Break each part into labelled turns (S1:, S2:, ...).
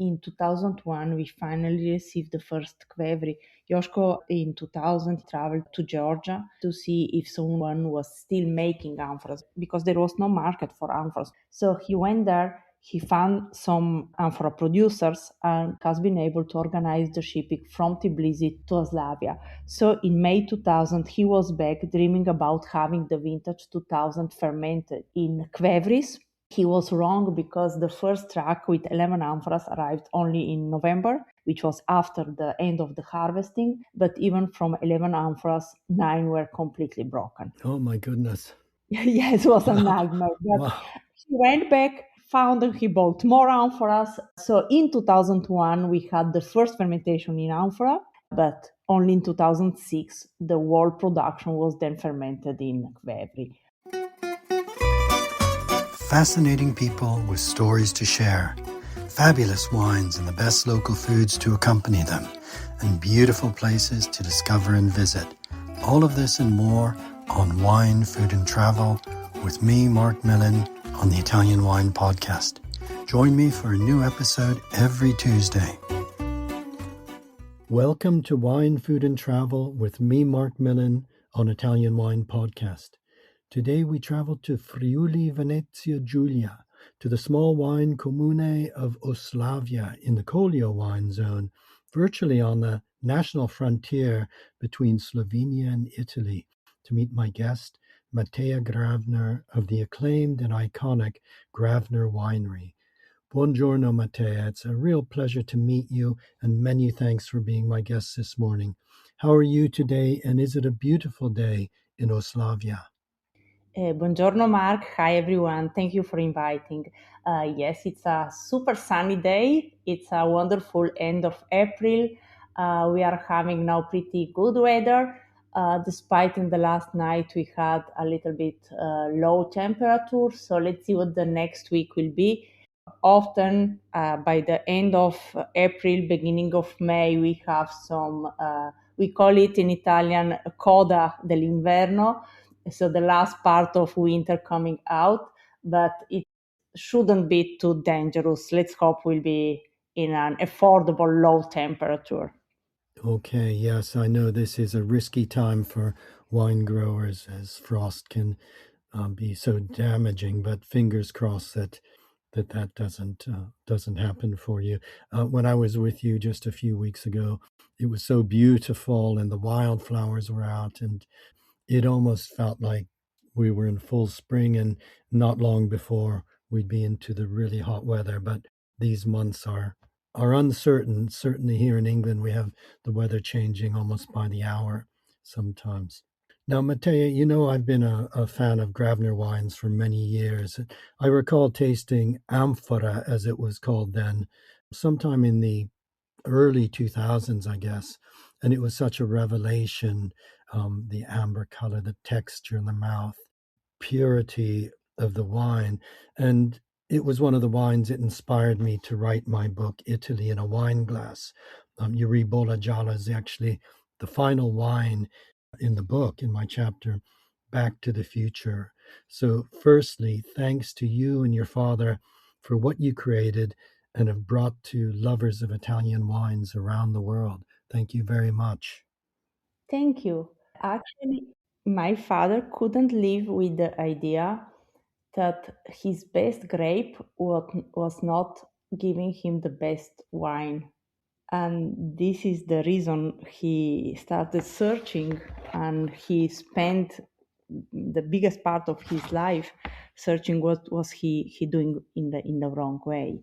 S1: in 2001, we finally received the first Qvevri. Josko in 2000 traveled to Georgia to see if someone was still making amphoras because there was no market for amphoras. So he went there. He found some amphora producers and has been able to organize the shipping from Tbilisi to Oslavia. So in May 2000, he was back dreaming about having the vintage 2000 fermented in Qvevris. He was wrong because the first truck with 11 amphoras arrived only in November, which was after the end of the harvesting. But even from 11 amphoras, 9 were completely broken.
S2: Oh, my goodness.
S1: Yes, it was a nightmare. But
S2: Wow.
S1: he went back, found that he bought more amphoras. So in 2001, we had the first fermentation in amphora, but only in 2006, the whole production was then fermented in Qvevri.
S2: Fascinating people with stories to share, fabulous wines and the best local foods to accompany them, and beautiful places to discover and visit. All of this and more on Wine, Food and Travel with me, Marc Millon, on the Italian Wine Podcast. Join me for a new episode every Tuesday. Welcome to Wine, Food and Travel with me, Marc Millon, on Italian Wine Podcast. Today we travel to Friuli Venezia Giulia, to the small wine comune of Oslavia in the Collio wine zone, virtually on the national frontier between Slovenia and Italy, to meet my guest, Mateja Gravner of the acclaimed and iconic Gravner winery. Buongiorno, Mateja. It's a real pleasure to meet you, and many thanks for being my guest this morning. How are you today, and is it a beautiful day in Oslavia?
S1: Buongiorno, Mark. Hi, everyone. Thank you for inviting. Yes, it's a super sunny day. It's a wonderful end of April. We are having now pretty good weather, despite in the last night we had a little bit low temperature. So let's see what the next week will be. Often by the end of April, beginning of May, we have some, we call it in Italian, coda dell'inverno. So the last part of winter coming out, but it shouldn't be too dangerous. Let's hope we'll be in an affordable low temperature.
S2: Okay, yes, I know this is a risky time for wine growers as frost can be so damaging, but fingers crossed that doesn't happen for you. When I was with you just a few weeks ago, it was so beautiful and the wildflowers were out, and it almost felt like we were in full spring, and not long before we'd be into the really hot weather. But these months are uncertain. Certainly here in England, we have the weather changing almost by the hour sometimes. Now, Mateja, you know I've been a fan of Gravner wines for many years. I recall tasting amphora, as it was called then, sometime in the early 2000s, I guess. And it was such a revelation, the amber color, the texture in the mouth, purity of the wine. And it was one of the wines that inspired me to write my book, Italy in a Wine Glass. Bolla Gialla is actually the final wine in the book, in my chapter, Back to the Future. So firstly, thanks to you and your father for what you created and have brought to lovers of Italian wines around the world. Thank you very much.
S1: Thank you. Actually, my father couldn't live with the idea that his best grape was not giving him the best wine. And this is the reason he started searching, and he spent the biggest part of his life searching what was he doing in the wrong way.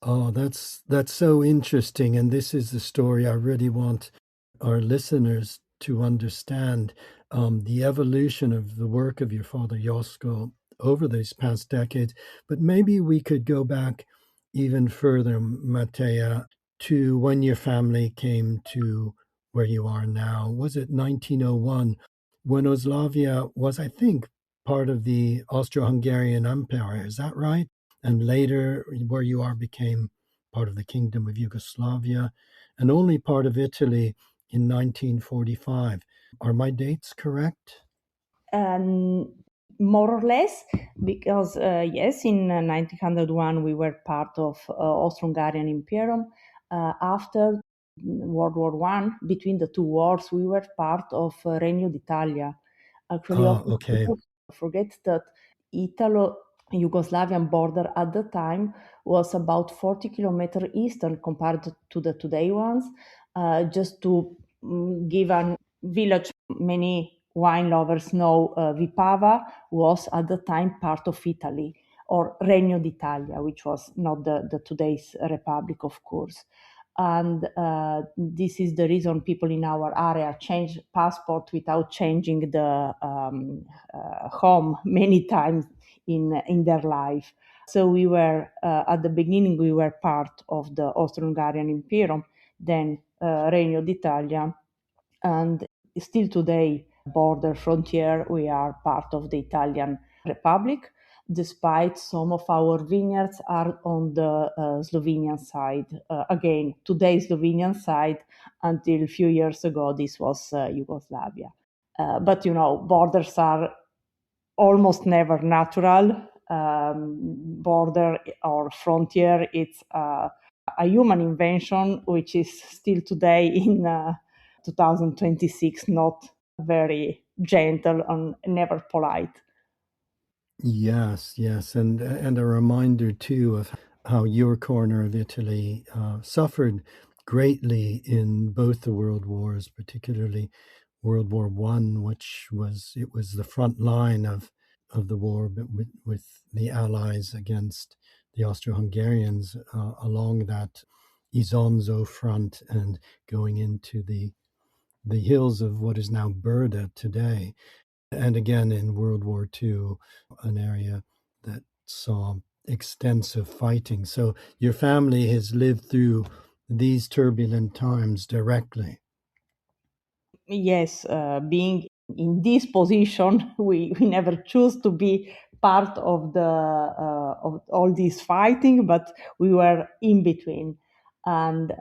S2: Oh, that's so interesting. And this is the story I really want our listeners to understand, the evolution of the work of your father Josko over these past decades. But maybe we could go back even further, Mateja, to when your family came to where you are now. Was it 1901 when Oslavia was, I think, part of the Austro-Hungarian Empire? Is that right? And later, where you are became part of the Kingdom of Yugoslavia and only part of Italy in 1945. Are my dates correct?
S1: And more or less, because yes, in 1901 we were part of Austro-Hungarian Imperium. After World War One, between the two wars, we were part of Regno d'Italia. Actually,
S2: Ah,
S1: often
S2: okay.
S1: people forget that Italo-Yugoslavian border at the time was about 40 kilometers eastern compared to the today ones. Just to give a village, many wine lovers know Vipava was at the time part of Italy, or Regno d'Italia, which was not the today's republic, of course. And this is the reason people in our area change passport without changing the home many times in their life. So we were at the beginning we were part of the Austro-Hungarian Imperium, then Regno d'Italia, and still today border frontier we are part of the Italian Republic, despite some of our vineyards are on the Slovenian side. Again, today Slovenian side, until a few years ago this was Yugoslavia. But borders are almost never natural. Border or frontier, it's a human invention, which is still today in 2026 not very gentle and never polite.
S2: Yes, yes, and a reminder too of how your corner of Italy suffered greatly in both the world wars, particularly World War One, which was the front line of the war, but with the Allies against the Austro-Hungarians along that Isonzo front and going into the hills of what is now Brda today. And again in World War II, an area that saw extensive fighting. So your family has lived through these turbulent times directly.
S1: Yes, being in this position, we never choose to be part of the of all this fighting, but we were in between. And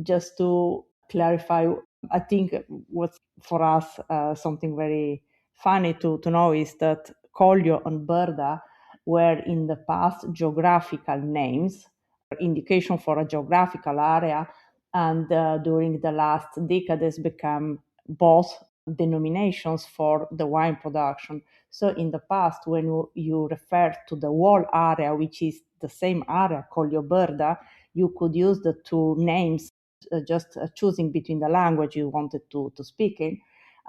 S1: just to clarify, I think what's for us something very funny to know is that Collio and Brda were in the past geographical names, indication for a geographical area, and during the last decades become both denominations for the wine production. So in the past, when you refer to the whole area, which is the same area, Collio Brda, you could use the two names, just choosing between the language you wanted to speak in.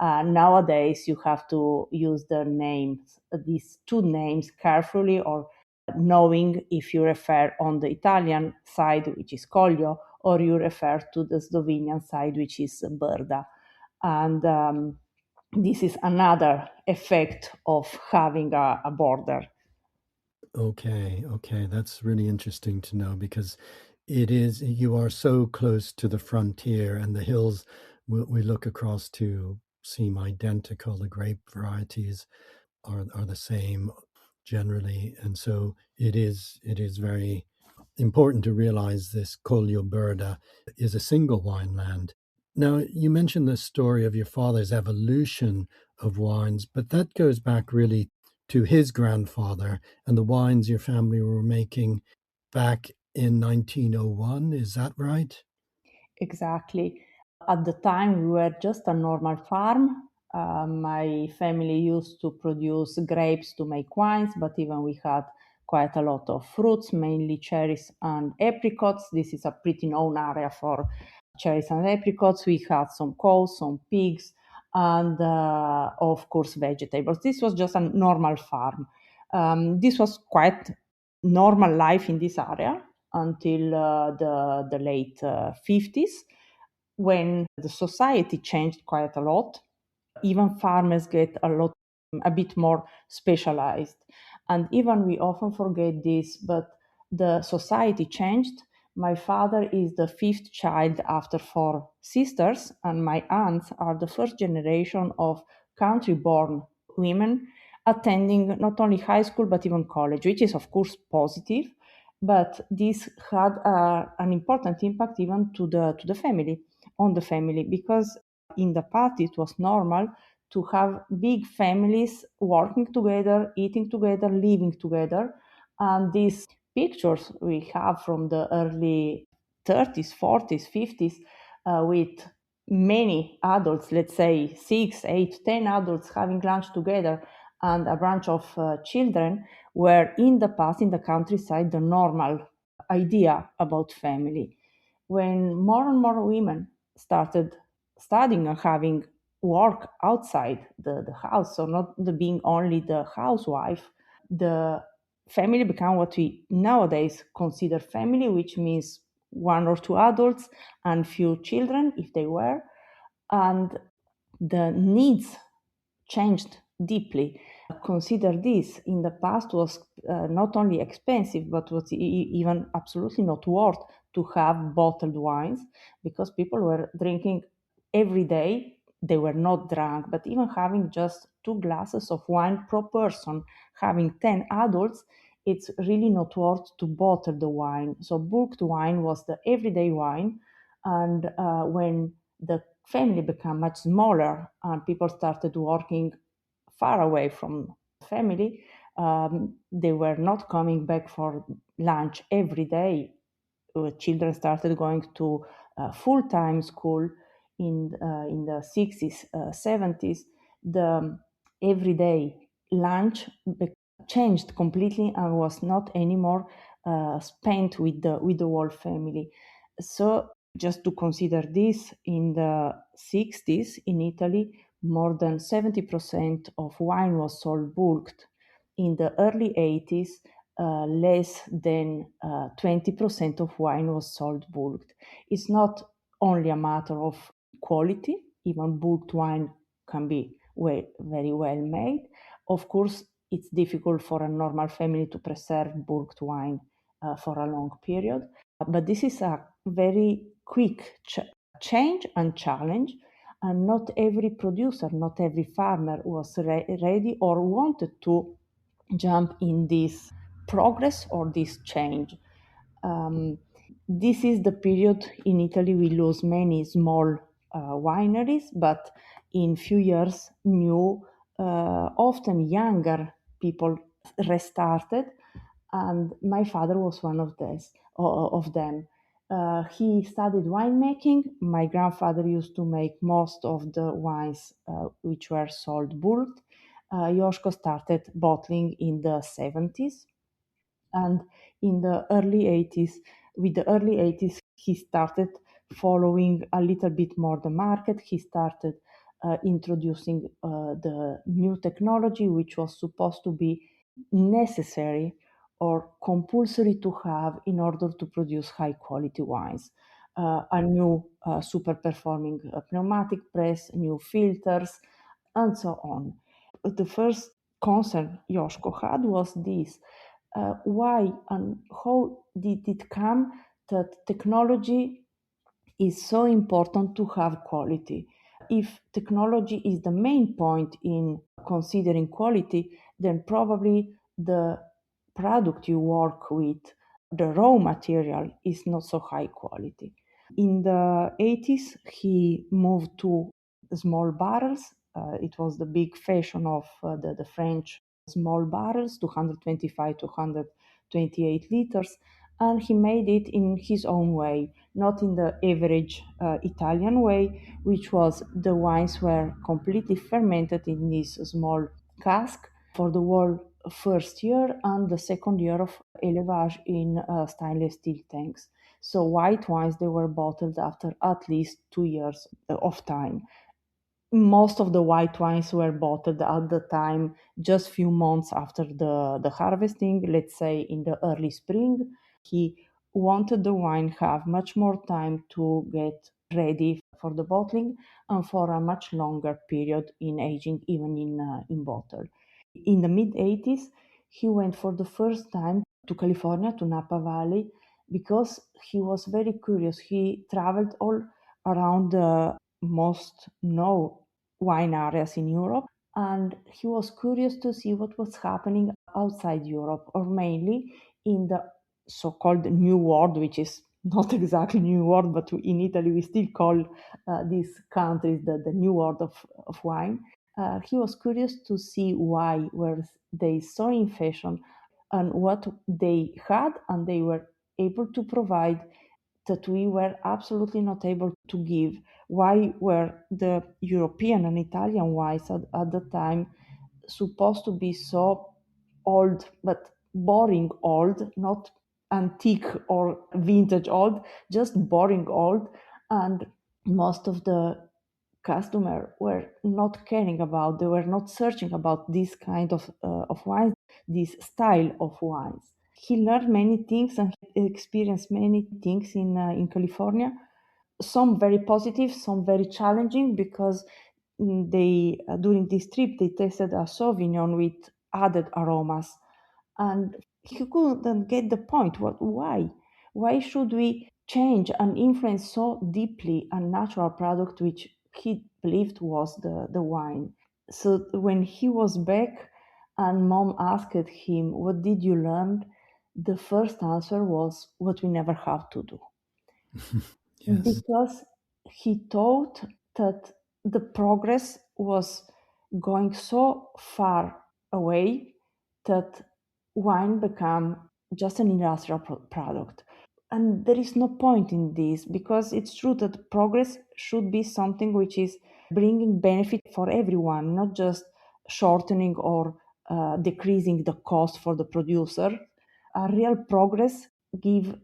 S1: Nowadays, you have to use the names, these two names carefully, or knowing if you refer on the Italian side, which is Collio, or you refer to the Slovenian side, which is Brda. And this is another effect of having a border.
S2: Okay, okay, that's really interesting to know because it is you are so close to the frontier and the hills we look across to seem identical. The grape varieties are the same generally, and so it is very important to realize this Collio Berda is a single wineland. Now, you mentioned the story of your father's evolution of wines, but that goes back really to his grandfather and the wines your family were making back in 1901. Is that right?
S1: Exactly. At the time, we were just a normal farm. My family used to produce grapes to make wines, but even we had quite a lot of fruits, mainly cherries and apricots. This is a pretty known area for cherries and apricots. We had some cows, some pigs, and of course, vegetables. This was just a normal farm. This was quite normal life in this area until the late 50s, when the society changed quite a lot. Even farmers get a bit more specialized. And even we often forget this, but the society changed. My father is the fifth child after four sisters, and my aunts are the first generation of country born women attending not only high school but even college, which is, of course, positive. But this had an important impact even to the family, on the family, because in the past it was normal to have big families working together, eating together, living together. And these pictures we have from the early 30s, 40s, 50s, with many adults, let's say 6, 8, 10 adults having lunch together and a bunch of children, were in the past in the countryside the normal idea about family. When more and more women started studying and having work outside the house, so not the being only the housewife, the family became what we nowadays consider family, which means one or two adults and few children if they were, and the needs changed deeply. Consider this: in the past was not only expensive, but was even absolutely not worth to have bottled wines, because people were drinking every day. They were not drunk, but even having just 2 glasses of wine per person, having 10 adults, it's really not worth to bottle the wine. So bulked wine was the everyday wine. And when the family became much smaller and people started working far away from family, they were not coming back for lunch every day. Children started going to full-time school in the 60s, 70s. The everyday lunch changed completely and was not anymore spent with the whole family. So just to consider this, in the 60s in Italy, more than 70% of wine was sold bulked. In the early 80s, less than 20% of wine was sold bulked. It's not only a matter of quality, even bulked wine can be very well made. Of course, it's difficult for a normal family to preserve bulked wine for a long period, but this is a very quick change and challenge, and not every producer, not every farmer was ready or wanted to jump in this progress or this change. Um, this is the period in Italy we lose many small wineries, but in few years, new, often younger people restarted, and my father was one of them. He studied winemaking. My grandfather used to make most of the wines which were sold bulk. Josko started bottling in the 70s, and in the early 80s, with the early 80s, he started following a little bit more the market. He started introducing the new technology, which was supposed to be necessary or compulsory to have in order to produce high quality wines. A new super performing pneumatic press, new filters, and so on. The first concern Josko had was this: why and how did it come that technology is so important to have quality? If technology is the main point in considering quality, then probably the product you work with, the raw material, is not so high quality. In the 80s, he moved to small barrels. It was the big fashion of the French small barrels, 225 to 128 liters, and he made it in his own way, not in the average Italian way, which was the wines were completely fermented in this small cask for the whole first year, and the second year of élevage in stainless steel tanks. So white wines, they were bottled after at least 2 years of time. Most of the white wines were bottled at the time just few months after the harvesting, let's say in the early spring. He wanted the wine have much more time to get ready for the bottling and for a much longer period in aging, even in bottle. In the mid 80s, he went for the first time to California, to Napa Valley, because he was very curious. He traveled all around the most known wine areas in Europe, and he was curious to see what was happening outside Europe, or mainly in the so-called New World, which is not exactly New World, but in Italy we still call these countries the New World of wine. He was curious to see why were they so in fashion and what they had and they were able to provide that we were absolutely not able to give. Why were the European and Italian wines at the time supposed to be so old, but boring old, not antique or vintage old, just boring old? And most of the customers were not caring about, they were not searching about this kind of wines, this style of wines. He learned many things and experienced many things in California, some very positive, some very challenging, because they during this trip they tasted a Sauvignon with added aromas, and he couldn't get the point. Why should we change and influence so deeply a natural product which he believed was the wine? So when he was back and mom asked him, "What did you learn?" The first answer was, "What we never have to do."
S2: Yes.
S1: Because he thought that the progress was going so far away that wine became just an industrial product. And there is no point in this, because it's true that progress should be something which is bringing benefit for everyone, not just shortening or decreasing the cost for the producer. A real progress give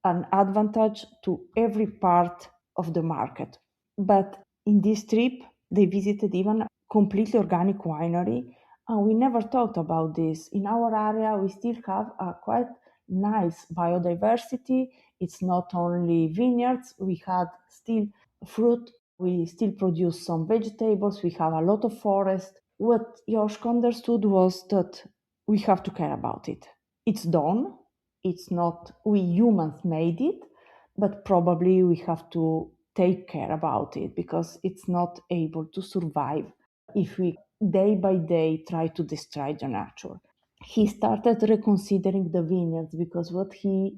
S1: an advantage to every part of the market. But in this trip, they visited even a completely organic winery, and we never talked about this. In our area, we still have a quite nice biodiversity. It's not only vineyards, we had still fruit, we still produce some vegetables, we have a lot of forest. What Josko understood was that we have to care about it. It's done, it's not we humans made it, but probably we have to take care about it because it's not able to survive if we day by day try to destroy the nature. He started reconsidering the vineyards because what he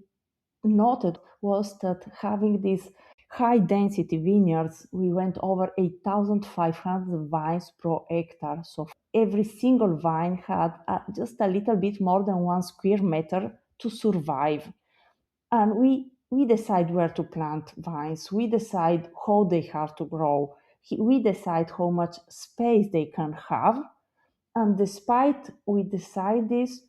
S1: noted was that having these high density vineyards, we went over 8,500 vines per hectare. So every single vine had just a little bit more than 1 square meter to survive. And we decide where to plant vines, we decide how they have to grow, we decide how much space they can have, and despite we decide this,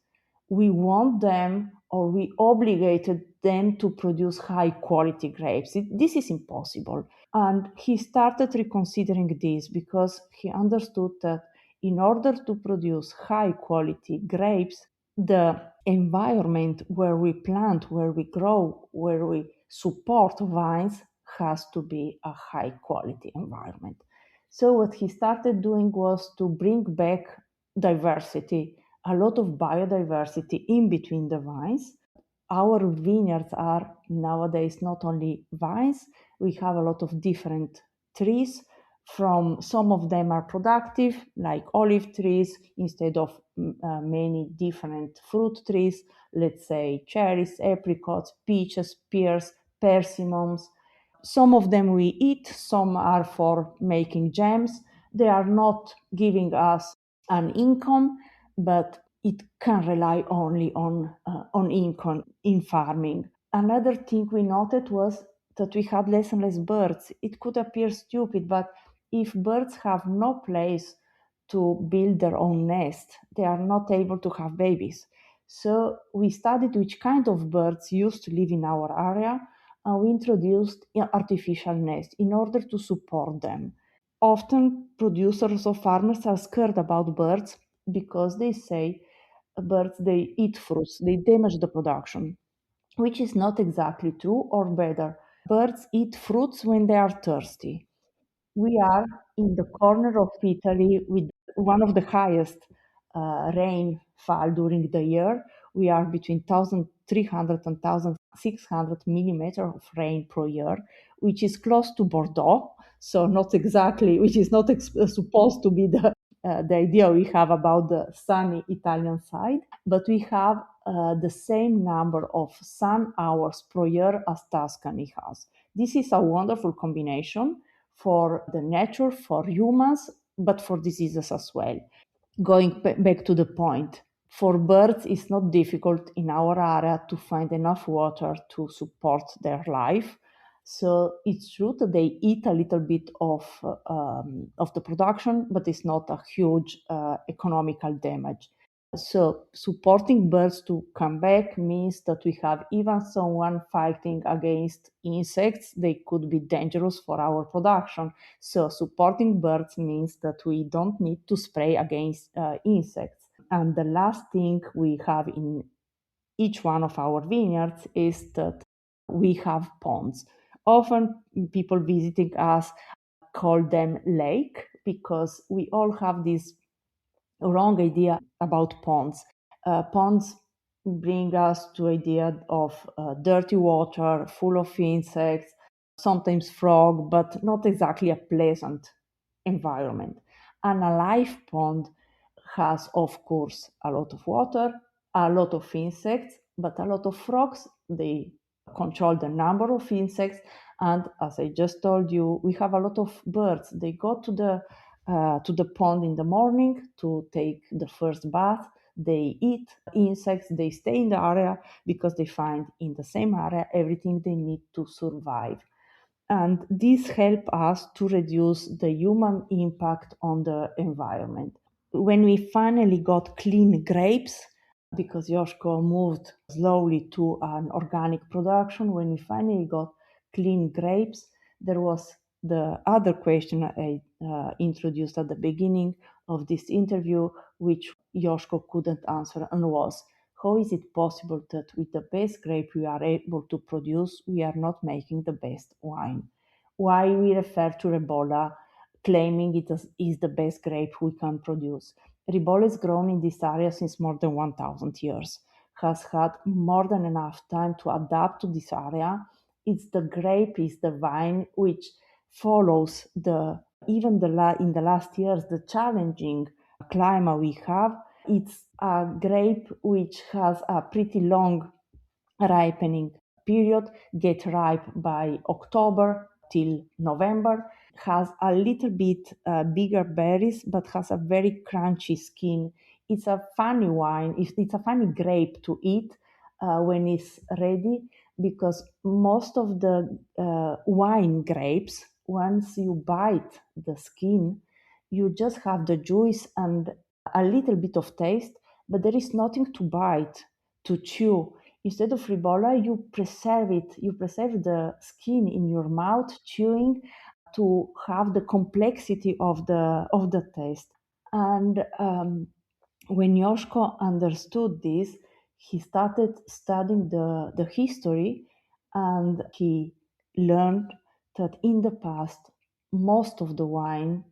S1: we want them or we obligated them to produce high quality grapes. This is impossible. And he started reconsidering this because he understood that in order to produce high quality grapes, the environment where we plant, where we grow, where we support vines has to be a high quality environment. So, what he started doing was to bring back diversity, a lot of biodiversity in between the vines. Our vineyards are nowadays not only vines, we have a lot of different trees. From some of them are productive, like olive trees, instead of many different fruit trees, let's say cherries, apricots, peaches, pears, persimmons. Some of them we eat, some are for making jams. They are not giving us an income, but it can rely only on income in farming. Another thing we noted was that we had less and less birds. It could appear stupid, but if birds have no place to build their own nest, they are not able to have babies. So we studied which kind of birds used to live in our area, and we introduced artificial nests in order to support them. Often producers or farmers are scared about birds because they say birds they eat fruits, they damage the production, which is not exactly true, or better, birds eat fruits when they are thirsty. We are in the corner of Italy with one of the highest rainfall during the year. We are between 1,300 and 1,600 millimeters of rain per year, which is close to Bordeaux. So not exactly, which is not supposed to be the idea we have about the sunny Italian side, but we have the same number of sun hours per year as Tuscany has. This is a wonderful combination for the nature, for humans, but for diseases as well. Going back to the point, for birds, it's not difficult in our area to find enough water to support their life. So it's true that they eat a little bit of the production, but it's not a huge economical damage. So supporting birds to come back means that we have even someone fighting against insects. They could be dangerous for our production. So supporting birds means that we don't need to spray against insects. And the last thing we have in each one of our vineyards is that we have ponds. Often people visiting us call them lake because we all have this wrong idea about ponds. Ponds bring us to idea of dirty water, full of insects, sometimes frog, but not exactly a pleasant environment. And a live pond has, of course, a lot of water, a lot of insects, but a lot of frogs. They control the number of insects. And as I just told you, we have a lot of birds. They go to the pond in the morning to take the first bath. They eat insects. They stay in the area because they find in the same area everything they need to survive. And this helps us to reduce the human impact on the environment. When we finally got clean grapes, because Josko moved slowly to an organic production, when we finally got clean grapes, there was the other question I introduced at the beginning of this interview, which Josko couldn't answer, and was how is it possible that with the best grape we are able to produce, we are not making the best wine? Why we refer to Ribolla claiming it is the best grape we can produce? Ribolla is grown in this area since more than 1,000 years, has had more than enough time to adapt to this area. It's the grape, is the vine which follows in the last years, the challenging climate we have. It's a grape which has a pretty long ripening period, get ripe by October till November, has a little bit bigger berries, but has a very crunchy skin. It's a funny wine, it's a funny grape to eat when it's ready, because most of the wine grapes, once you bite the skin, you just have the juice and a little bit of taste, but there is nothing to bite, to chew. Instead of Ribolla, you preserve it. You preserve the skin in your mouth, chewing, to have the complexity of the taste. And when Josko understood this, he started studying the history, and he learned that in the past, most of the wine,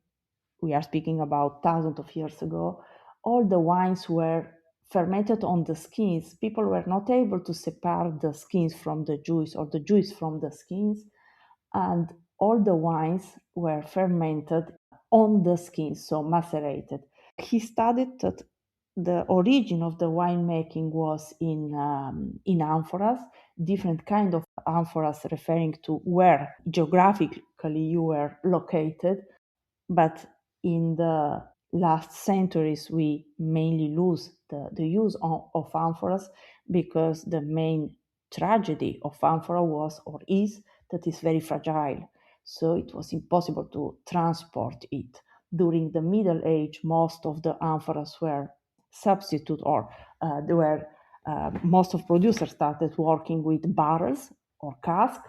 S1: we are speaking about thousands of years ago, all the wines were fermented on the skins. People were not able to separate the skins from the juice or the juice from the skins, and all the wines were fermented on the skins, so macerated. He studied that the origin of the winemaking was in amphoras, different kind of amphoras referring to where geographically you were located. But in the last centuries, we mainly lose the use of amphoras, because the main tragedy of amphora was or is that it's very fragile. So it was impossible to transport it. During the Middle Age, most of the amphoras were substitute, or they were most of producers started working with barrels or cask,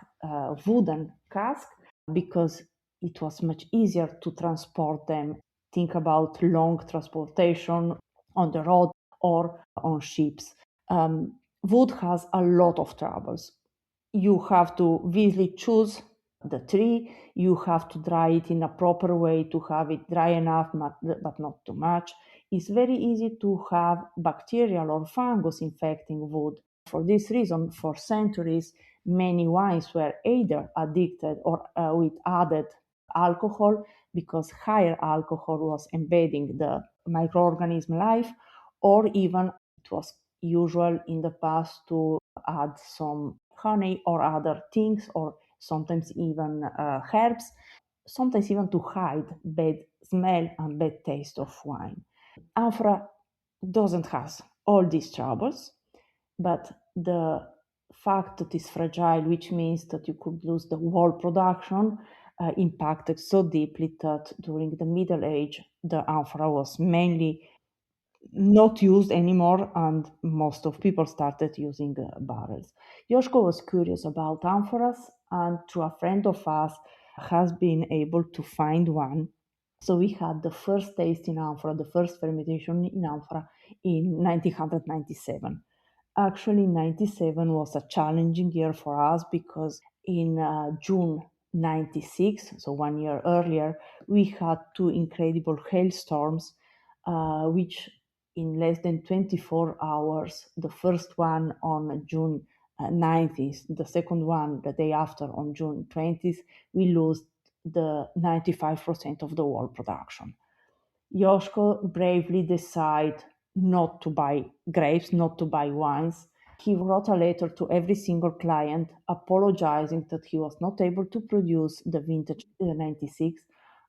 S1: wooden cask, because it was much easier to transport them. Think about long transportation on the road or on ships. Wood has a lot of troubles. You have to really choose the tree. You have to dry it in a proper way to have it dry enough, but not too much. It's very easy to have bacterial or fungus infecting wood. For this reason, for centuries, many wines were either addicted or with added alcohol, because higher alcohol was embedding the microorganism life, or even it was usual in the past to add some honey or other things, or sometimes even herbs. sometimes even to hide bad smell and bad taste of wine. Amphora doesn't have all these troubles, but the fact that it's fragile, which means that you could lose the whole production, impacted so deeply that during the Middle Age, the amphora was mainly not used anymore, and most of people started using barrels. Josko was curious about amphoras, and through a friend of us has been able to find one. So we had the first taste in amphora, the first fermentation in amphora in 1997. Actually, 97 was a challenging year for us because in June 96, so 1 year earlier, we had two incredible hailstorms, which in less than 24 hours, the first one on June 90th, the second one the day after on June 20th, we lost the 95% of the whole production. Josko bravely decided not to buy grapes, not to buy wines. He wrote a letter to every single client apologizing that he was not able to produce the vintage 96,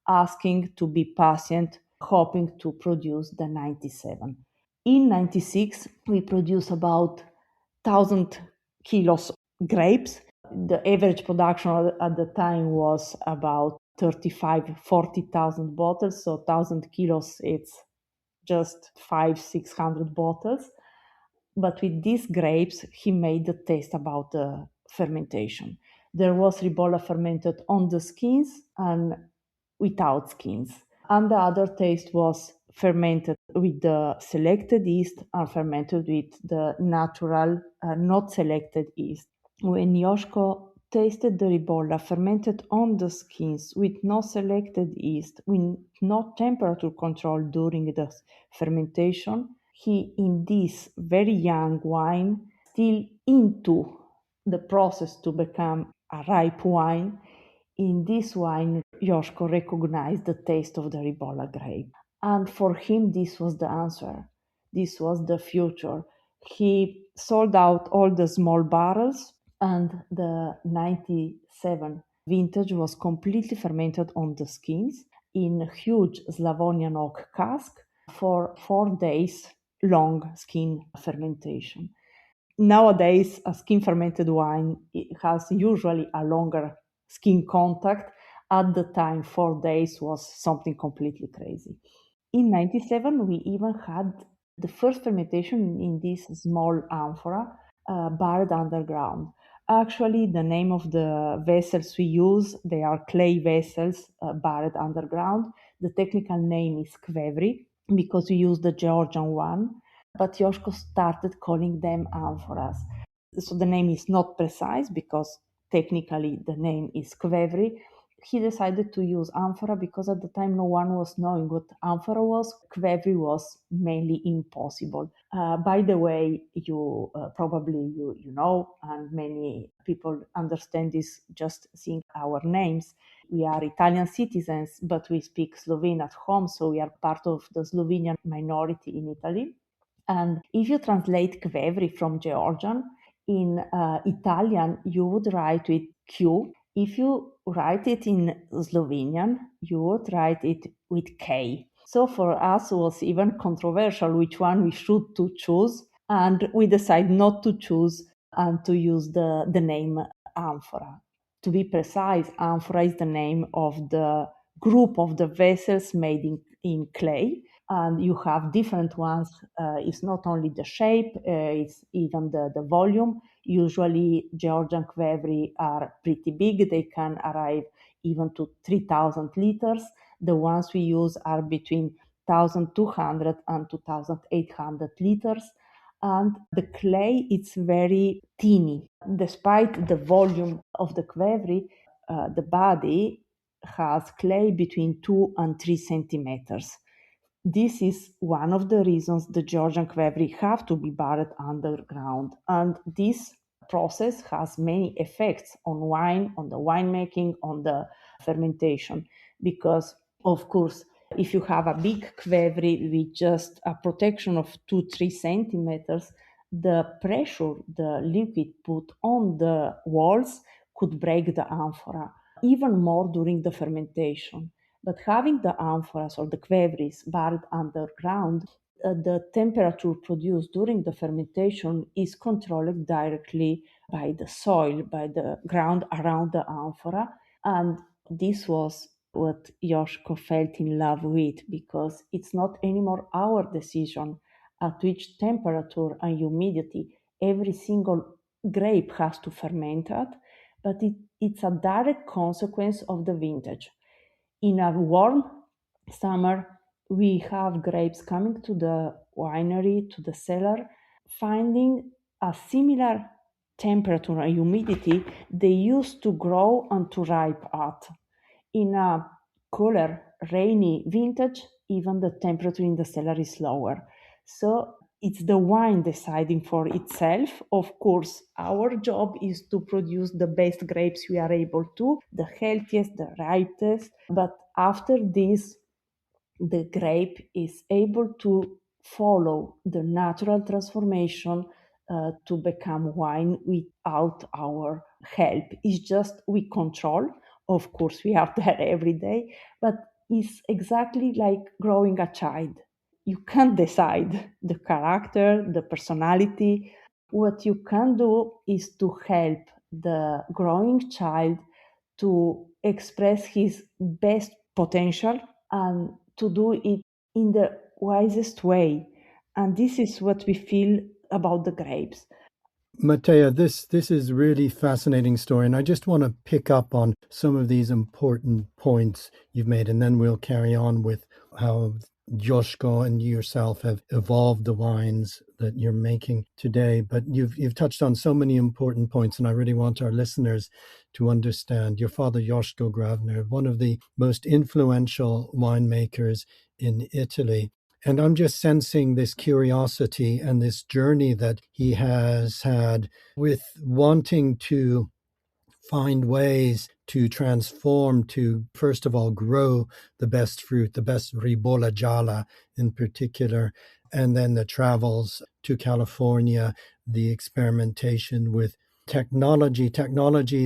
S1: asking to be patient, hoping to produce the 97. In 96, we produced about 1,000 kilos grapes. The average production at the time was about 35, 40,000 bottles. So 1,000 kilos, it's just 600 bottles. But with these grapes, he made the taste about the fermentation. There was ribolla fermented on the skins and without skins. And the other taste was fermented with the selected yeast and fermented with the natural, not selected yeast. When Josko tasted the ribolla fermented on the skins with no selected yeast, with no temperature control during the fermentation, he, in this very young wine, still into the process to become a ripe wine, in this wine, Josko recognized the taste of the ribolla grape. And for him, this was the answer. This was the future. He sold out all the small barrels, and the 97 vintage was completely fermented on the skins in a huge Slavonian oak cask for 4 days long skin fermentation. Nowadays, a skin fermented wine has usually a longer skin contact. At the time, 4 days was something completely crazy. In 97, we even had the first fermentation in this small amphora, barred underground. Actually, the name of the vessels we use, they are clay vessels, barred underground. The technical name is Qvevri because we use the Georgian one, but Josko started calling them amphoras. So the name is not precise because technically the name is Qvevri. He decided to use amphora because at the time no one was knowing what amphora was. Qvevri was mainly impossible. By the way, you probably you know, and many people understand this just seeing our names. We are Italian citizens, but we speak Slovene at home, so we are part of the Slovenian minority in Italy. And if you translate Qvevri from Georgian, in Italian, you would write with Q. If you write it in Slovenian, you would write it with K. So for us, it was even controversial which one we should to choose. And we decided not to choose and to use the name amphora. To be precise, amphora is the name of the group of the vessels made in clay, and you have different ones. It's not only the shape, it's even the volume. Usually, Georgian Qvevri are pretty big. They can arrive even to 3,000 liters. The ones we use are between 1,200 and 2,800 liters. And the clay, it's very teeny. Despite the volume of the Qvevri, the body has clay between 2 and 3 centimeters. This is one of the reasons the Georgian Qvevri have to be buried underground. And this process has many effects on wine, on the winemaking, on the fermentation. Because, of course, if you have a big Qvevri with just a protection of 2, 3 centimeters, the pressure the liquid put on the walls could break the amphora. even more during the fermentation. But having the amphoras or the qvevris buried underground, the temperature produced during the fermentation is controlled directly by the soil, by the ground around the amphora. And this was what Josko felt in love with, because it's not anymore our decision at which temperature and humidity every single grape has to ferment at, but it's a direct consequence of the vintage. In a warm summer, we have grapes coming to the winery, to the cellar, finding a similar temperature and humidity they used to grow and to ripe at. In a cooler, rainy vintage, even the temperature in the cellar is lower. So it's the wine deciding for itself. Of course, our job is to produce the best grapes we are able to, the healthiest, the ripest. But after this, the grape is able to follow the natural transformation to become wine without our help. It's just we control. Of course, we are there every day, but it's exactly like growing a child. You can't decide the character, the personality. What you can do is to help the growing child to express his best potential and to do it in the wisest way. And this is what we feel about the grapes.
S2: Mateja, this is really fascinating story, and I just want to pick up on some of these important points you've made, and then we'll carry on with how Josko and yourself have evolved the wines that you're making today. But you've touched on so many important points, and I really want our listeners to understand. Your father, Josko Gravner, one of the most influential winemakers in Italy, and I'm just sensing this curiosity and this journey that he has had with wanting to find ways to transform, to first of all grow the best fruit, the best ribolla gialla in particular, and then the travels to California, the experimentation with technology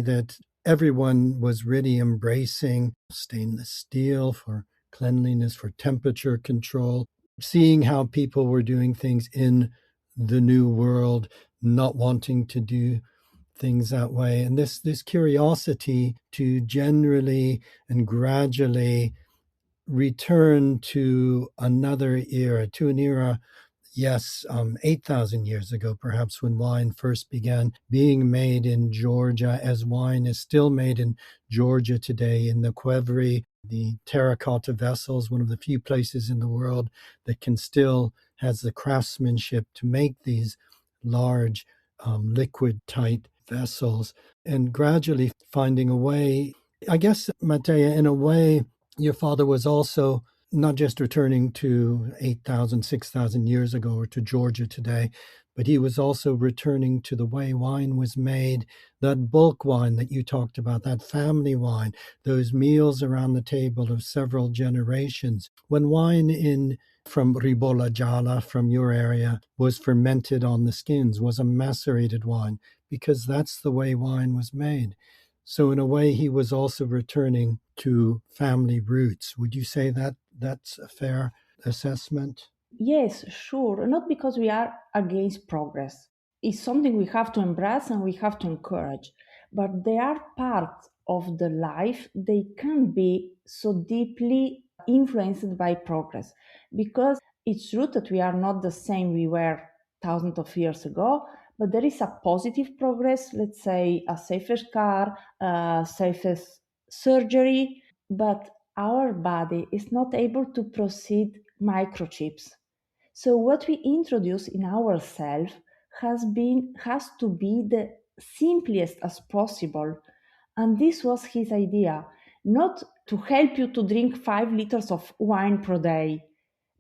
S2: that everyone was really embracing, stainless steel for cleanliness, for temperature control, seeing how people were doing things in the new world, not wanting to do things that way, and this curiosity to generally and gradually return to another era, to an era, yes, 8,000 years ago, perhaps, when wine first began being made in Georgia, as wine is still made in Georgia today in the Qvevri, the terracotta vessels, one of the few places in the world that can still has the craftsmanship to make these large, liquid tight vessels, and gradually finding a way. I guess, Mateja, in a way, your father was also not just returning to 8,000, 6,000 years ago or to Georgia today, but he was also returning to the way wine was made, that bulk wine that you talked about, that family wine, those meals around the table of several generations. When wine in from Ribolla Gialla, from your area, was fermented on the skins, was a macerated wine, because that's the way wine was made. So in a way, he was also returning to family roots. Would you say that that's a fair assessment?
S1: Yes, sure. Not because we are against progress. It's something we have to embrace and we have to encourage. But there are parts of the life they can be so deeply influenced by progress. Because it's true that we are not the same we were thousands of years ago, but there is a positive progress, let's say a safer car, a safest surgery, but our body is not able to proceed microchips. So what we introduce in ourselves has to be the simplest as possible. And this was his idea, not to help you to drink 5 liters of wine per day,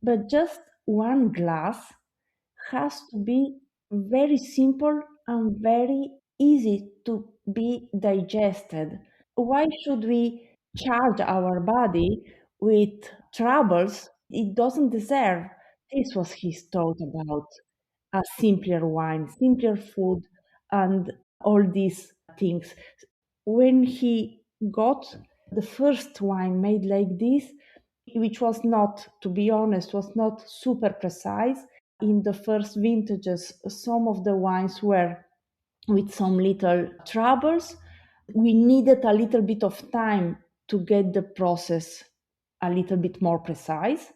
S1: but just one glass has to be very simple and very easy to be digested. Why should we charge our body with troubles it doesn't deserve? This was his thought about a simpler wine, simpler food, and all these things. When he got the first wine made like this, which was not, to be honest, was not super precise. In the first vintages, some of the wines were with some little troubles. We needed a little bit of time to get the process a little bit more precise,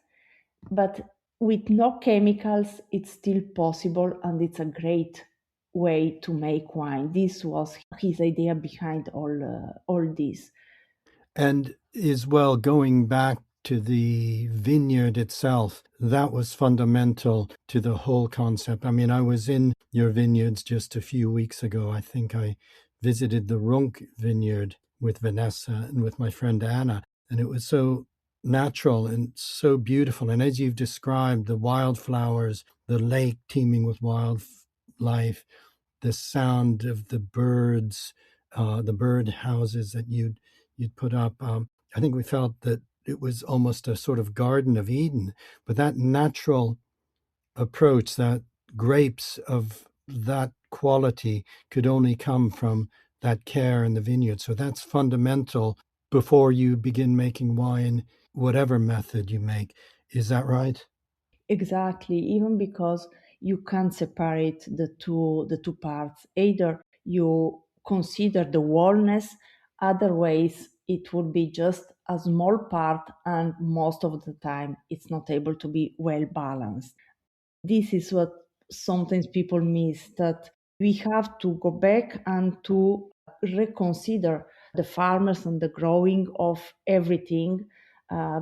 S1: but with no chemicals, it's still possible and it's a great way to make wine. This was his idea behind all this.
S2: And as well, going back to the vineyard itself, that was fundamental to the whole concept. I mean, I was in your vineyards just a few weeks ago. I think I visited the Runk vineyard with Vanessa and with my friend Anna, and it was so natural and so beautiful. And as you've described, the wildflowers, the lake teeming with wildlife, the sound of the birds, the bird houses that you'd put up. I think we felt that it was almost a sort of Garden of Eden, but that natural approach, that grapes of that quality could only come from that care in the vineyard. So that's fundamental before you begin making wine, whatever method you make. Is that right?
S1: Exactly, even because you can't separate the two parts. Either you consider the wholeness, otherwise it would be just a small part, and most of the time it's not able to be well balanced. This is what sometimes people miss, that we have to go back and to reconsider the farmers and the growing of everything,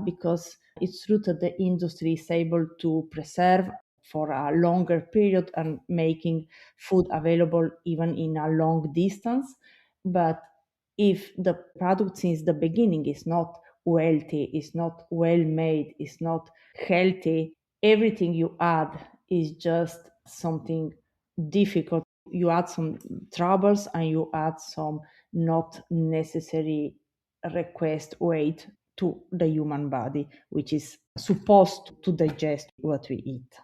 S1: because it's true that the industry is able to preserve for a longer period and making food available even in a long distance. But if the product since the beginning is not wealthy, is not well made, is not healthy, everything you add is just something difficult. You add some troubles and you add some not necessary request weight to the human body, which is supposed to digest what we eat.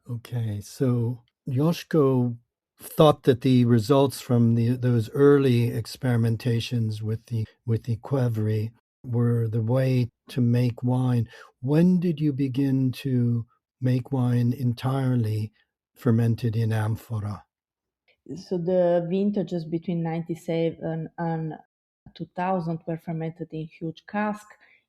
S2: Okay, so Josko thought that the results from those early experimentations with the Qvevri were the way to make wine. When did you begin to make wine entirely fermented in amphora?
S1: So the vintages between 97 and 2000 were fermented in huge cask.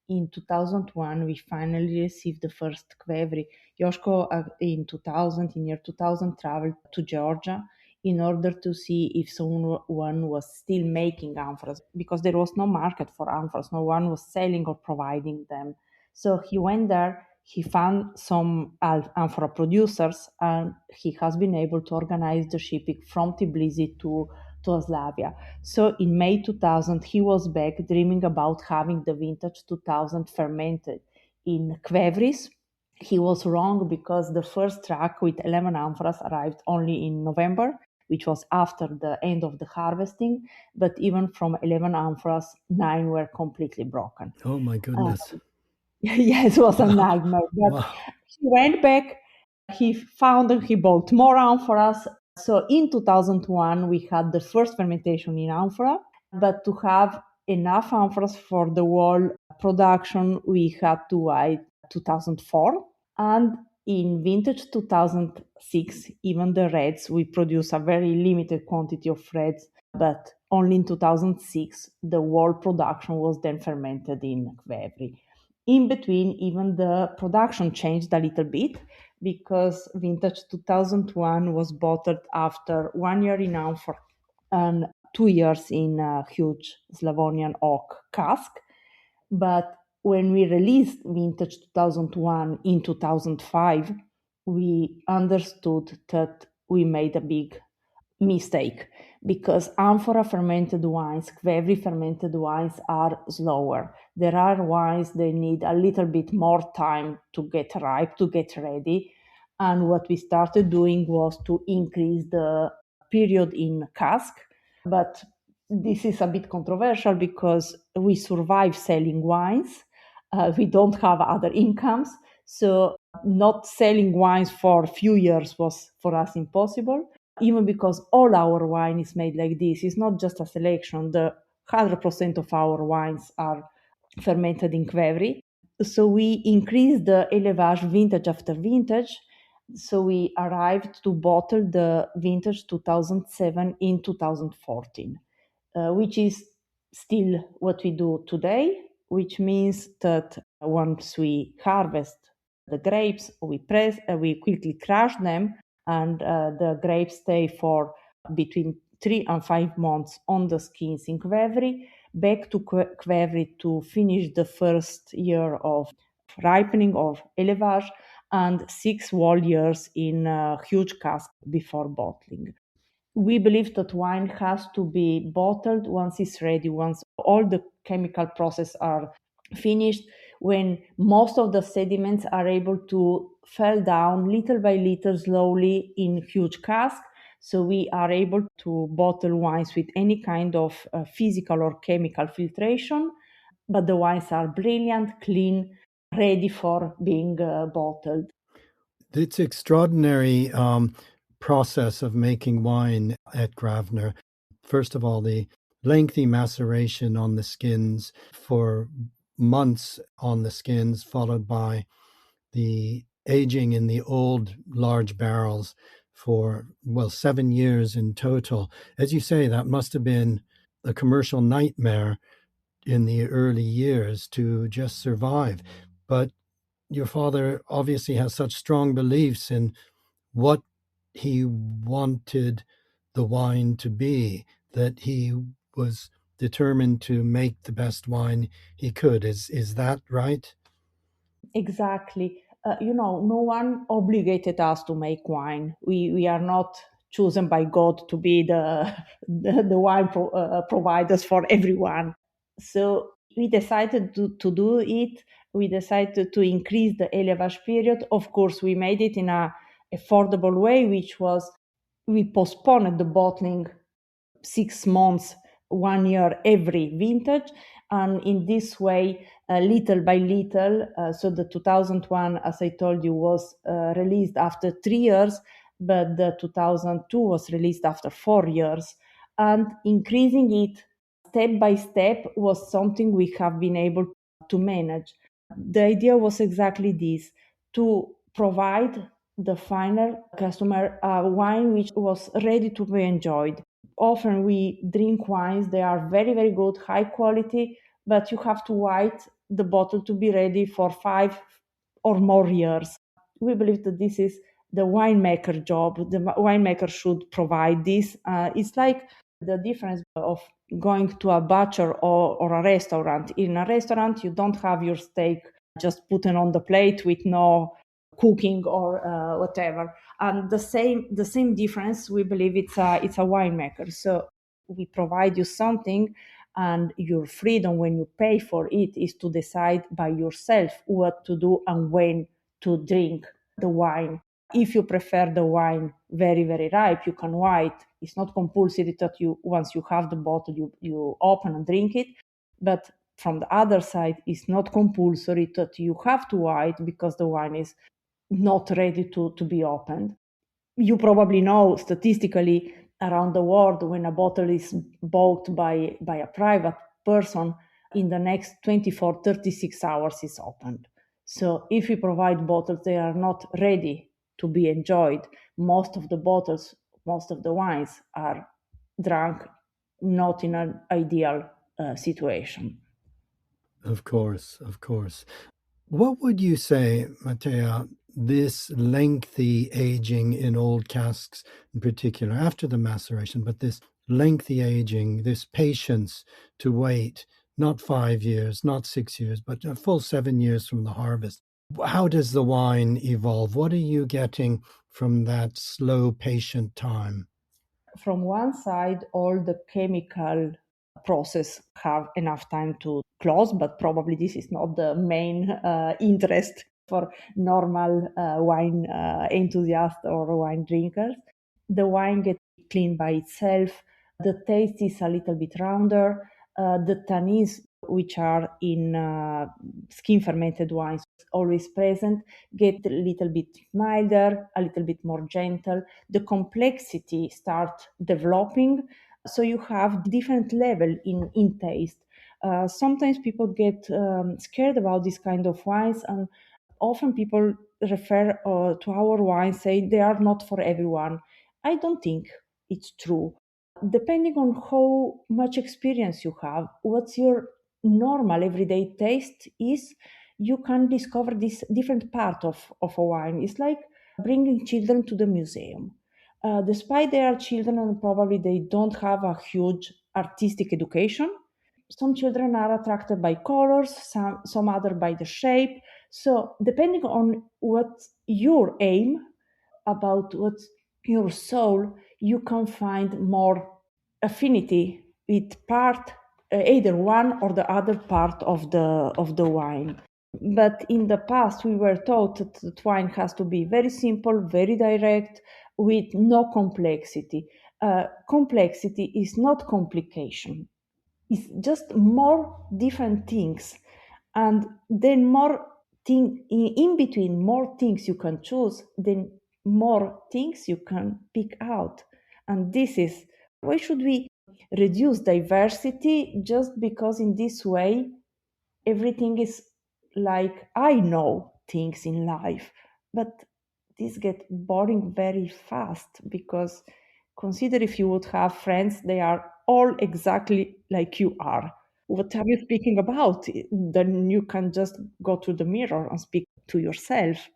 S1: In 2001, we finally received the first Qvevri. Josko, in 2000, in year 2000, traveled to Georgia in order to see if someone was still making amphoras, because there was no market for amphoras. No one was selling or providing them. So he went there, he found some amphora producers, and he has been able to organize the shipping from Tbilisi to Oslavia. So in May 2000, he was back dreaming about having the vintage 2000 fermented in Qvevris. He was wrong, because the first truck with 11 amphoras arrived only in November, which was after the end of the harvesting. But even from 11 amphoras, 9 were completely broken.
S2: Oh my
S1: Uh,
S2: goodness.
S1: yes, it was a
S2: Wow.
S1: nightmare. But
S2: Wow.
S1: he went back, he found and he bought more amphoras. So in 2001, we had the first fermentation in amphora. But to have enough amphoras for the whole production, we had to wait 2004. And in vintage 2006, even the reds, we produce a very limited quantity of reds, but only in 2006, the whole production was then fermented in Qvevri. In between, even the production changed a little bit, because vintage 2001 was bottled after 1 year in amphora and 2 years in a huge Slavonian oak cask. But when we released vintage 2001 in 2005, we understood that we made a big mistake, because amphora fermented wines, Qvevri fermented wines are slower. There are wines that need a little bit more time to get ripe, to get ready. And what we started doing was to increase the period in cask. But this is a bit controversial, because we survive selling wines. We don't have other incomes. So not selling wines for a few years was for us impossible, even because all our wine is made like this. It's not just a selection. The 100% of our wines are fermented in Qvevri. So we increased the élevage vintage after vintage. So we arrived to bottle the vintage 2007 in 2014, which is still what we do today, which means that once we harvest the grapes, we quickly crush them, and the grapes stay for between 3 and 5 months on the skins in Qvevri, back to Qvevri to finish the first year of ripening of élevage, and 6 whole years in a huge cask before bottling. We believe that wine has to be bottled once it's ready, once all the chemical process are finished, when most of the sediments are able to fall down little by little slowly in huge casks. So we are able to bottle wines with any kind of physical or chemical filtration, but the wines are brilliant, clean, ready for being bottled.
S2: It's extraordinary process of making wine at Gravner. First of all, the lengthy maceration on the skins for months on the skins, followed by the aging in the old large barrels for, well, 7 years in total. As you say, that must have been a commercial nightmare in the early years to just survive. But your father obviously has such strong beliefs in what he wanted the wine to be that he was determined to make the best wine he could. Is that right?
S1: Exactly. No one obligated us to make wine. We are not chosen by God to be the wine providers for everyone. So we decided to do it. We decided to increase the élevage period. Of course, we made it in a affordable way, which was we postponed the bottling 6 months, 1 year every vintage. And in this way, little by little, so the 2001, as I told you, was released after 3 years, but the 2002 was released after 4 years. And increasing it step by step was something we have been able to manage. The idea was exactly this, to provide the final customer a wine which was ready to be enjoyed. Often we drink wines, they are very, very good, high quality, but you have to wait the bottle to be ready for 5 or more years. We believe that this is the winemaker job. The winemaker should provide this. It's like the difference of going to a butcher or a restaurant. In a restaurant, you don't have your steak just put on the plate with no cooking or whatever. And the same difference, we believe it's a winemaker. So we provide you something, and your freedom when you pay for it is to decide by yourself what to do and when to drink the wine. If you prefer the wine very, very ripe, you can wait. It's not compulsory that you, once you have the bottle, you open and drink it. But from the other side, it's not compulsory that you have to wait because the wine is not ready to be opened. You probably know statistically around the world, when a bottle is bought by a private person, in the next 24, 36 hours is opened. So if we provide bottles, they are not ready to be enjoyed. Most of the bottles, most of the wines are drunk not in an ideal situation.
S2: Of course, of course. What would you say, Mateja, this lengthy aging in old casks in particular, after the maceration, but this lengthy aging, this patience to wait, not 5 years, not 6 years, but a full 7 years from the harvest. How does the wine evolve? What are you getting from that slow, patient time?
S1: From one side, all the chemical process have enough time to close, but probably this is not the main interest for normal wine enthusiasts or wine drinkers. The wine gets clean by itself. The taste is a little bit rounder. The tannins, which are in skin fermented wines, always present, get a little bit milder, a little bit more gentle. The complexity start developing. So you have different level in taste. Sometimes people get scared about this kind of wines, and often people refer to our wines, say they are not for everyone. I don't think it's true. Depending on how much experience you have, what's your normal everyday taste is, you can discover this different part of a wine. It's like bringing children to the museum. Despite they are children and probably they don't have a huge artistic education, some children are attracted by colors, some other by the shape. So depending on what your aim about what your soul, you can find more affinity with part, either one or the other part of the wine. But in the past, we were taught that wine has to be very simple, very direct, with no complexity. Complexity is not complication. It's just more different things, and then more thing in between, more things you can choose, then more things you can pick out. And this is why should we reduce diversity just because in this way everything is like I know things in life. But this get boring very fast because consider if you would have friends, they are all exactly like you are. What are you speaking about? Then you can just go to the mirror and speak to yourself.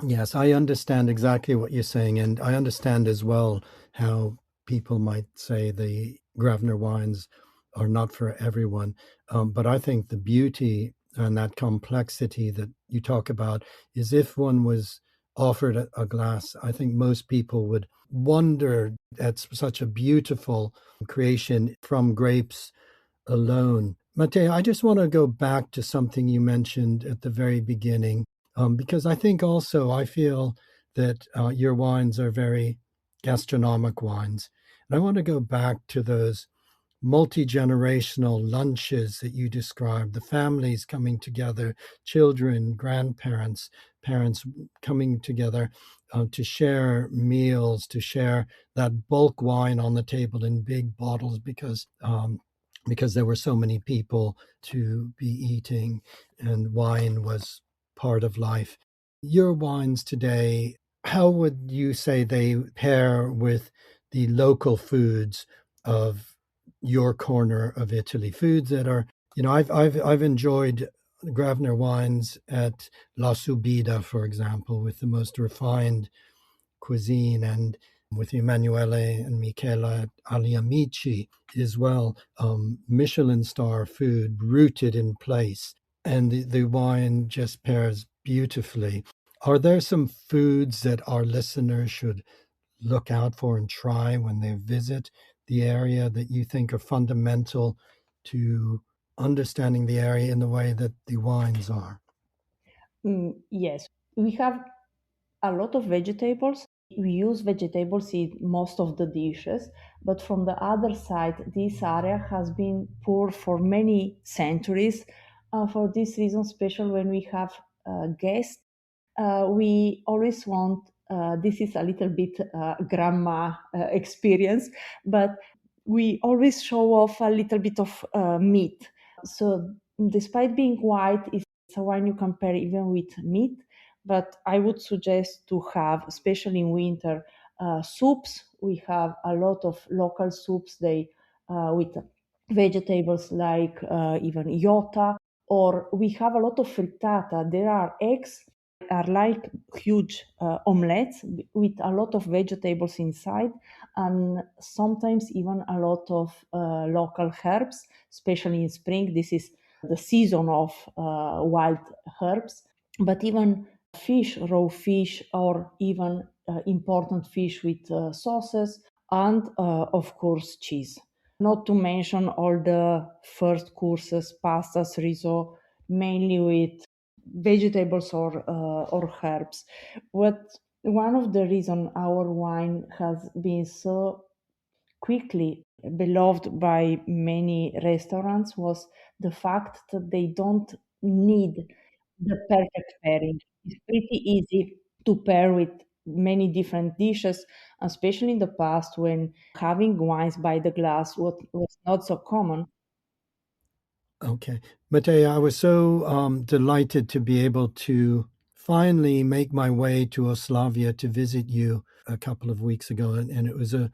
S2: Yes, I understand exactly what you're saying, and I understand as well how people might say the Gravner wines are not for everyone. But I think the beauty and that complexity that you talk about is if one was offered a glass, I think most people would wonder at such a beautiful creation from grapes alone. Matteo, I just want to go back to something you mentioned at the very beginning, because I think also I feel that your wines are very gastronomic wines. And I want to go back to those multi generational lunches that you described, the families coming together, children, grandparents, parents coming together to share meals, to share that bulk wine on the table in big bottles because there were so many people to be eating and wine was part of life. Your wines today, how would you say they pair with the local foods of your corner of Italy? Foods that are, I've enjoyed Gravner wines at La Subida, for example, with the most refined cuisine, and with Emanuele and Michela agli Amici as well, Michelin star food rooted in place, and the wine just pairs beautifully. Are there some foods that our listeners should look out for and try when they visit the area that you think are fundamental to understanding the area in the way that the wines are?
S1: Yes, we have a lot of vegetables. We use vegetables in most of the dishes, but from the other side, this area has been poor for many centuries. For this reason, especially when we have guests, we always want, this is a little bit grandma experience, but we always show off a little bit of meat. So despite being white, it's a wine you compare even with meat, but I would suggest to have, especially in winter, soups. We have a lot of local soups, they with vegetables like even iota, or we have a lot of frittata. There are eggs are like huge omelets with a lot of vegetables inside, and sometimes even a lot of local herbs, especially in spring. This is the season of wild herbs, but even fish, raw fish, or even important fish with sauces, and of course cheese. Not to mention all the first courses, pastas, risotto, mainly with vegetables or herbs. What one of the reason our wine has been so quickly beloved by many restaurants was the fact that they don't need the perfect pairing. It's pretty easy to pair with many different dishes, especially in the past when having wines by the glass was not so common.
S2: Okay. Mateja, I was so delighted to be able to finally make my way to Oslavia to visit you a couple of weeks ago. And it was a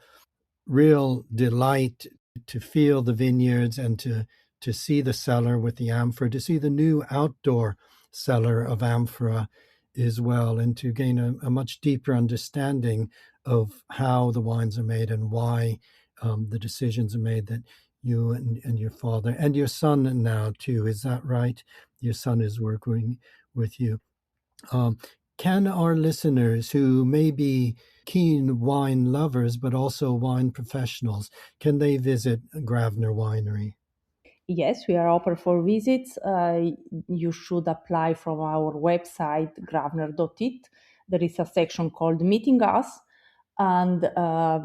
S2: real delight to feel the vineyards and to see the cellar with the amphora, to see the new outdoor cellar of amphora as well, and to gain a much deeper understanding of how the wines are made and why the decisions are made that you and your father and your son now too. Is that right? Your son is working with you. Um, can our listeners who may be keen wine lovers but also wine professionals, can they visit Gravner Winery?
S1: Yes, we are open for visits. You should apply from our website, gravner.it. There is a section called Meeting Us, and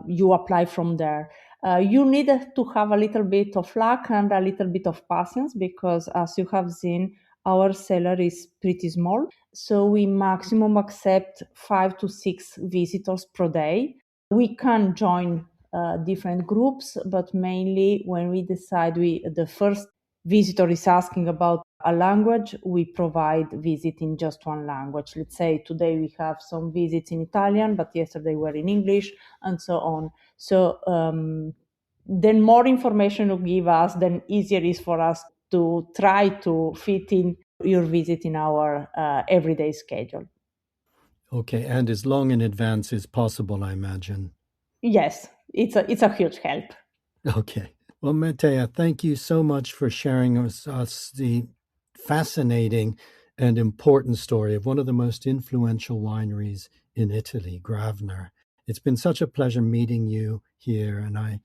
S1: you apply from there. You need to have a little bit of luck and a little bit of patience because, as you have seen, our cellar is pretty small. So we maximum accept 5 to 6 visitors per day. We can join different groups, but mainly when we decide the first visitor is asking about a language, we provide visit in just one language. Let's say today we have some visits in Italian, but yesterday were in English, and so on. So then more information you give us, then easier it is for us to try to fit in your visit in our everyday schedule.
S2: Okay, and as long in advance as possible, I imagine.
S1: Yes, it's a huge help.
S2: Okay. Well, Mateja, thank you so much for sharing us the fascinating and important story of one of the most influential wineries in Italy, Gravner. It's been such a pleasure meeting you here, and I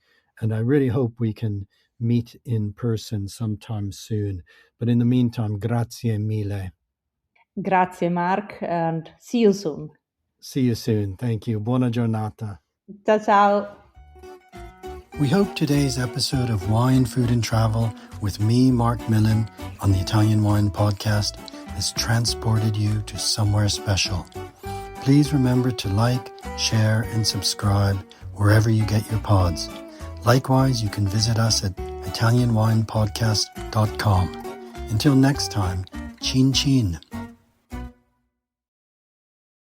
S2: really hope we can meet in person sometime soon. But in the meantime, grazie mille.
S1: Grazie, Mark, and see you soon.
S2: See you soon. Thank you. Buona giornata.
S1: Ciao, ciao.
S2: We hope today's episode of Wine, Food and Travel with me, Marc Millon, on the Italian Wine Podcast has transported you to somewhere special. Please remember to like, share, and subscribe wherever you get your pods. Likewise, you can visit us at italianwinepodcast.com. Until next time, chin chin.